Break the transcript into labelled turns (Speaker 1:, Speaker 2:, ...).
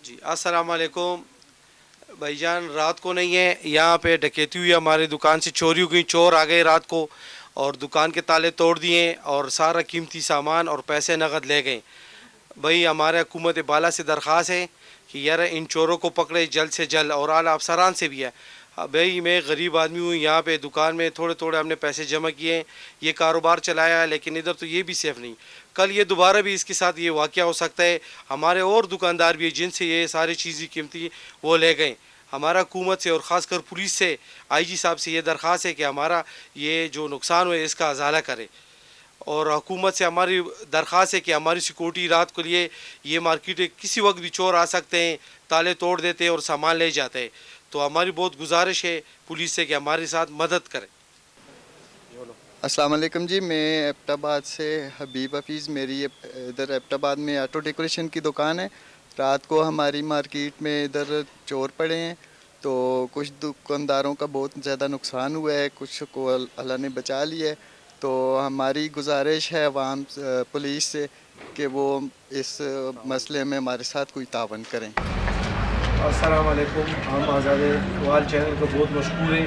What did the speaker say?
Speaker 1: جی السلام علیکم بھائی جان، رات کو نہیں ہے یہاں پہ ڈکیتی ہوئی، ہماری دکان سے چوری ہو گئی، چور آ گئے رات کو اور دکان کے تالے توڑ دیے اور سارا قیمتی سامان اور پیسے نقد لے گئے۔ بھائی ہمارے حکومت بالا سے درخواست ہے کہ یار ان چوروں کو پکڑے جلد سے جلد، اور اعلیٰ افسران سے بھی ہے۔ بھائی میں غریب آدمی ہوں، یہاں پہ دکان میں تھوڑے تھوڑے ہم نے پیسے جمع کیے ہیں، یہ کاروبار چلایا ہے، لیکن ادھر تو یہ بھی سیف نہیں۔ کل یہ دوبارہ بھی اس کے ساتھ یہ واقعہ ہو سکتا ہے۔ ہمارے اور دکاندار بھی ہیں جن سے یہ ساری چیزیں قیمتی وہ لے گئے۔ ہمارا حکومت سے اور خاص کر پولیس سے، آئی جی صاحب سے یہ درخواست ہے کہ ہمارا یہ جو نقصان ہوئے اس کا ازالہ کرے، اور حکومت سے ہماری درخواست ہے کہ ہماری سیکورٹی رات کو لیے، یہ مارکیٹ کسی وقت بھی چور آ سکتے ہیں، تالے توڑ دیتے ہیں اور سامان لے جاتے ہیں، تو ہماری بہت گزارش ہے پولیس سے کہ ہمارے ساتھ مدد کرے۔
Speaker 2: السلام علیکم جی، میں ایبٹ آباد سے حبیب حفیظ، میری ادھر ایبٹ آباد میں آٹو ڈیکوریشن کی دکان ہے۔ رات کو ہماری مارکیٹ میں ادھر چور پڑے ہیں، تو کچھ دکانداروں کا بہت زیادہ نقصان ہوا ہے، کچھ کو اللہ نے بچا لیا ہے۔ تو ہماری گزارش ہے عوام پولیس سے کہ وہ اس مسئلے میں ہمارے ساتھ کوئی تعاون کریں۔
Speaker 1: السلام علیکم، ہم آزاد اقبال چینل کو بہت مشکور ہیں۔